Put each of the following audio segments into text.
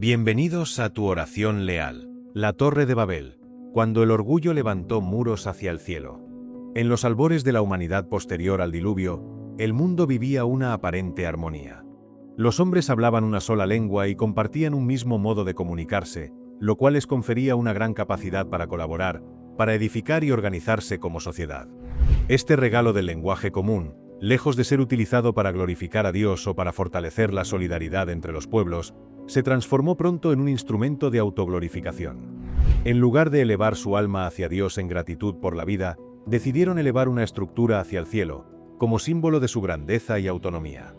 Bienvenidos a tu oración leal. La Torre de Babel, cuando el orgullo levantó muros hacia el cielo. En los albores de la humanidad posterior al diluvio, el mundo vivía una aparente armonía. Los hombres hablaban una sola lengua y compartían un mismo modo de comunicarse, lo cual les confería una gran capacidad para colaborar, para edificar y organizarse como sociedad. Este regalo del lenguaje común, lejos de ser utilizado para glorificar a Dios o para fortalecer la solidaridad entre los pueblos, se transformó pronto en un instrumento de autoglorificación. En lugar de elevar su alma hacia Dios en gratitud por la vida, decidieron elevar una estructura hacia el cielo, como símbolo de su grandeza y autonomía.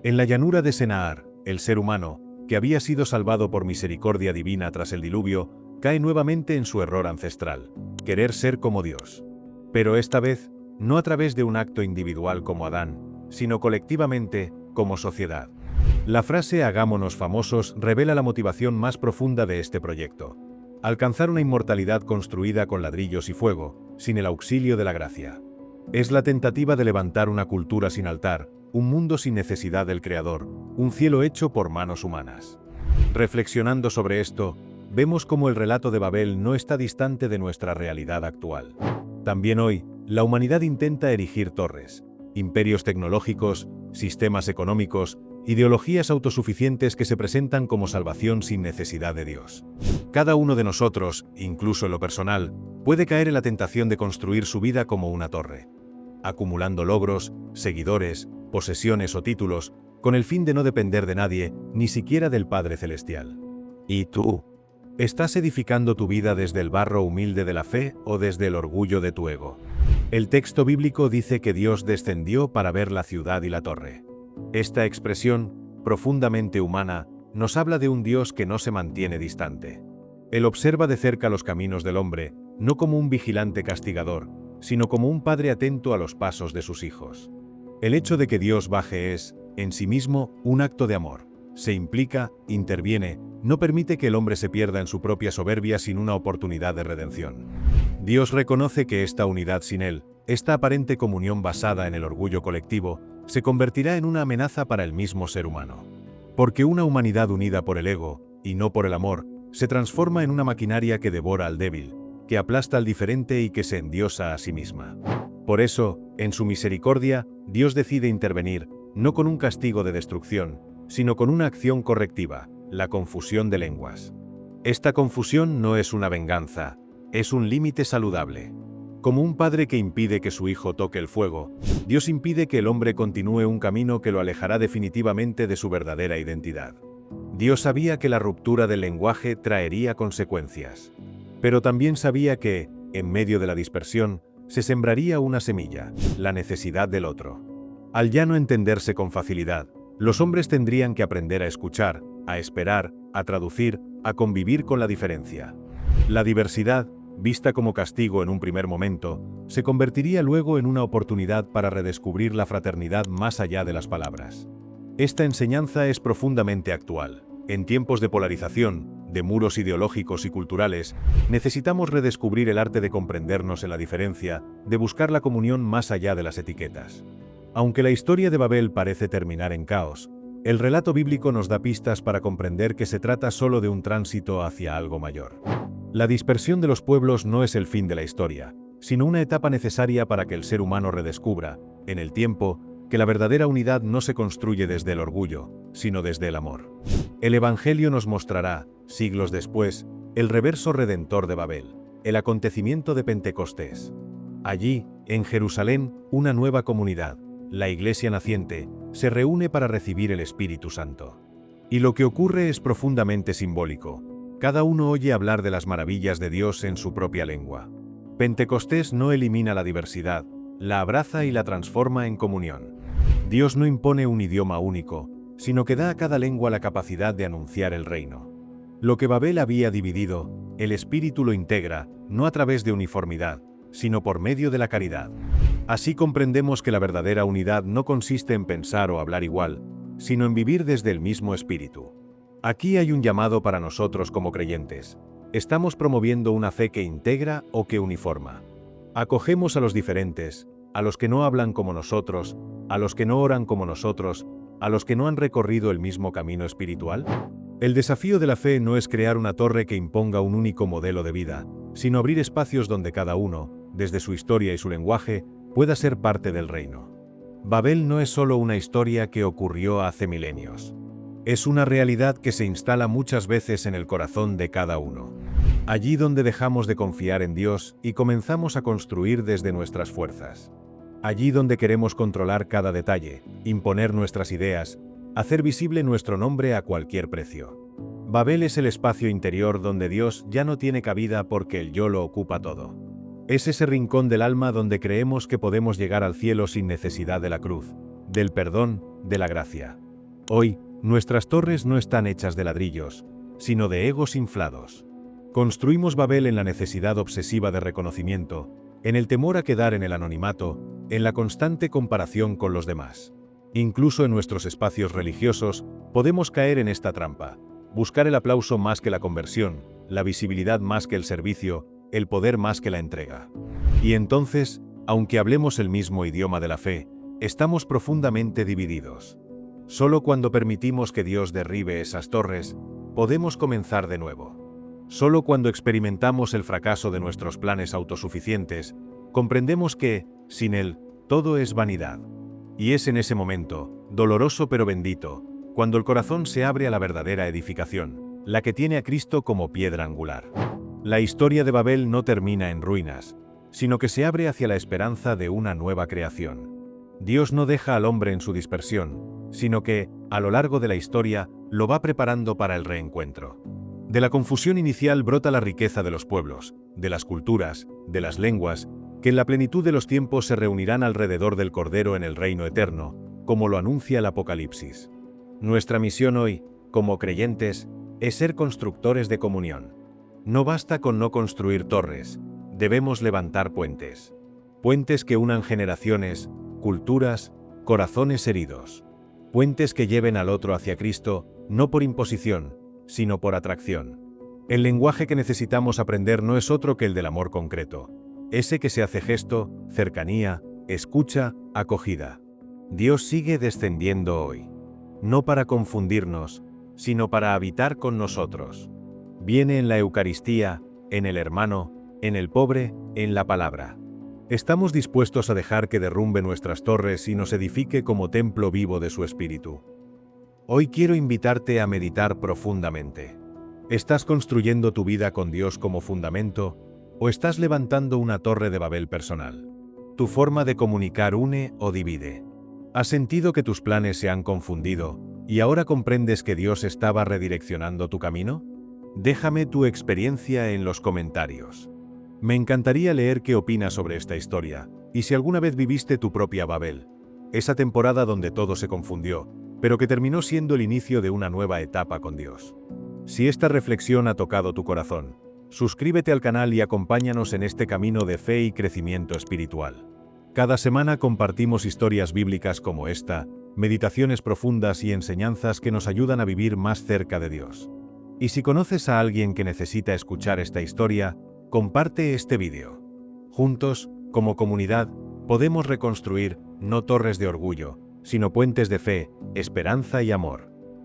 En la llanura de Senaar, el ser humano, que había sido salvado por misericordia divina tras el diluvio, cae nuevamente en su error ancestral, querer ser como Dios. Pero esta vez, no a través de un acto individual como Adán, sino colectivamente, como sociedad. La frase "hagámonos famosos" revela la motivación más profunda de este proyecto: alcanzar una inmortalidad construida con ladrillos y fuego, sin el auxilio de la gracia. Es la tentativa de levantar una cultura sin altar, un mundo sin necesidad del Creador, un cielo hecho por manos humanas. Reflexionando sobre esto, vemos cómo el relato de Babel no está distante de nuestra realidad actual. También hoy, la humanidad intenta erigir torres, imperios tecnológicos, sistemas económicos, ideologías autosuficientes que se presentan como salvación sin necesidad de Dios. Cada uno de nosotros, incluso en lo personal, puede caer en la tentación de construir su vida como una torre, acumulando logros, seguidores, posesiones o títulos, con el fin de no depender de nadie, ni siquiera del Padre Celestial. ¿Y tú? ¿Estás edificando tu vida desde el barro humilde de la fe o desde el orgullo de tu ego? El texto bíblico dice que Dios descendió para ver la ciudad y la torre. Esta expresión, profundamente humana, nos habla de un Dios que no se mantiene distante. Él observa de cerca los caminos del hombre, no como un vigilante castigador, sino como un padre atento a los pasos de sus hijos. El hecho de que Dios baje es, en sí mismo, un acto de amor. Se implica, interviene, no permite que el hombre se pierda en su propia soberbia sin una oportunidad de redención. Dios reconoce que esta unidad sin Él, esta aparente comunión basada en el orgullo colectivo, se convertirá en una amenaza para el mismo ser humano. Porque una humanidad unida por el ego, y no por el amor, se transforma en una maquinaria que devora al débil, que aplasta al diferente y que se endiosa a sí misma. Por eso, en su misericordia, Dios decide intervenir, no con un castigo de destrucción, sino con una acción correctiva, la confusión de lenguas. Esta confusión no es una venganza, es un límite saludable. Como un padre que impide que su hijo toque el fuego, Dios impide que el hombre continúe un camino que lo alejará definitivamente de su verdadera identidad. Dios sabía que la ruptura del lenguaje traería consecuencias. Pero también sabía que, en medio de la dispersión, se sembraría una semilla, la necesidad del otro. Al ya no entenderse con facilidad, los hombres tendrían que aprender a escuchar, a esperar, a traducir, a convivir con la diferencia. La diversidad, vista como castigo en un primer momento, se convertiría luego en una oportunidad para redescubrir la fraternidad más allá de las palabras. Esta enseñanza es profundamente actual. En tiempos de polarización, de muros ideológicos y culturales, necesitamos redescubrir el arte de comprendernos en la diferencia, de buscar la comunión más allá de las etiquetas. Aunque la historia de Babel parece terminar en caos, el relato bíblico nos da pistas para comprender que se trata solo de un tránsito hacia algo mayor. La dispersión de los pueblos no es el fin de la historia, sino una etapa necesaria para que el ser humano redescubra, en el tiempo, que la verdadera unidad no se construye desde el orgullo, sino desde el amor. El Evangelio nos mostrará, siglos después, el reverso redentor de Babel, el acontecimiento de Pentecostés. Allí, en Jerusalén, una nueva comunidad, la Iglesia naciente, se reúne para recibir el Espíritu Santo. Y lo que ocurre es profundamente simbólico. Cada uno oye hablar de las maravillas de Dios en su propia lengua. Pentecostés no elimina la diversidad, la abraza y la transforma en comunión. Dios no impone un idioma único, sino que da a cada lengua la capacidad de anunciar el reino. Lo que Babel había dividido, el Espíritu lo integra, no a través de uniformidad, sino por medio de la caridad. Así comprendemos que la verdadera unidad no consiste en pensar o hablar igual, sino en vivir desde el mismo Espíritu. Aquí hay un llamado para nosotros como creyentes. ¿Estamos promoviendo una fe que integra o que uniforma? ¿Acogemos a los diferentes, a los que no hablan como nosotros, a los que no oran como nosotros, a los que no han recorrido el mismo camino espiritual? El desafío de la fe no es crear una torre que imponga un único modelo de vida, sino abrir espacios donde cada uno, desde su historia y su lenguaje, pueda ser parte del reino. Babel no es solo una historia que ocurrió hace milenios. Es una realidad que se instala muchas veces en el corazón de cada uno. Allí donde dejamos de confiar en Dios y comenzamos a construir desde nuestras fuerzas. Allí donde queremos controlar cada detalle, imponer nuestras ideas, hacer visible nuestro nombre a cualquier precio. Babel es el espacio interior donde Dios ya no tiene cabida porque el yo lo ocupa todo. Es ese rincón del alma donde creemos que podemos llegar al cielo sin necesidad de la cruz, del perdón, de la gracia. Hoy, nuestras torres no están hechas de ladrillos, sino de egos inflados. Construimos Babel en la necesidad obsesiva de reconocimiento, en el temor a quedar en el anonimato, en la constante comparación con los demás. Incluso en nuestros espacios religiosos, podemos caer en esta trampa, buscar el aplauso más que la conversión, la visibilidad más que el servicio, el poder más que la entrega. Y entonces, aunque hablemos el mismo idioma de la fe, estamos profundamente divididos. Solo cuando permitimos que Dios derribe esas torres, podemos comenzar de nuevo. Solo cuando experimentamos el fracaso de nuestros planes autosuficientes, comprendemos que, sin Él, todo es vanidad. Y es en ese momento, doloroso pero bendito, cuando el corazón se abre a la verdadera edificación, la que tiene a Cristo como piedra angular. La historia de Babel no termina en ruinas, sino que se abre hacia la esperanza de una nueva creación. Dios no deja al hombre en su dispersión, sino que, a lo largo de la historia, lo va preparando para el reencuentro. De la confusión inicial brota la riqueza de los pueblos, de las culturas, de las lenguas, que en la plenitud de los tiempos se reunirán alrededor del Cordero en el reino eterno, como lo anuncia el Apocalipsis. Nuestra misión hoy, como creyentes, es ser constructores de comunión. No basta con no construir torres, debemos levantar puentes. Puentes que unan generaciones, culturas, corazones heridos. Puentes que lleven al otro hacia Cristo, no por imposición, sino por atracción. El lenguaje que necesitamos aprender no es otro que el del amor concreto. Ese que se hace gesto, cercanía, escucha, acogida. Dios sigue descendiendo hoy. No para confundirnos, sino para habitar con nosotros. Viene en la Eucaristía, en el hermano, en el pobre, en la palabra. Estamos dispuestos a dejar que derrumbe nuestras torres y nos edifique como templo vivo de su Espíritu. Hoy quiero invitarte a meditar profundamente. ¿Estás construyendo tu vida con Dios como fundamento? ¿O estás levantando una torre de Babel personal? ¿Tu forma de comunicar une o divide? ¿Has sentido que tus planes se han confundido y ahora comprendes que Dios estaba redireccionando tu camino? Déjame tu experiencia en los comentarios. Me encantaría leer qué opinas sobre esta historia, y si alguna vez viviste tu propia Babel, esa temporada donde todo se confundió, pero que terminó siendo el inicio de una nueva etapa con Dios. Si esta reflexión ha tocado tu corazón, suscríbete al canal y acompáñanos en este camino de fe y crecimiento espiritual. Cada semana compartimos historias bíblicas como esta, meditaciones profundas y enseñanzas que nos ayudan a vivir más cerca de Dios. Y si conoces a alguien que necesita escuchar esta historia, comparte este vídeo. Juntos, como comunidad, podemos reconstruir no torres de orgullo, sino puentes de fe, esperanza y amor.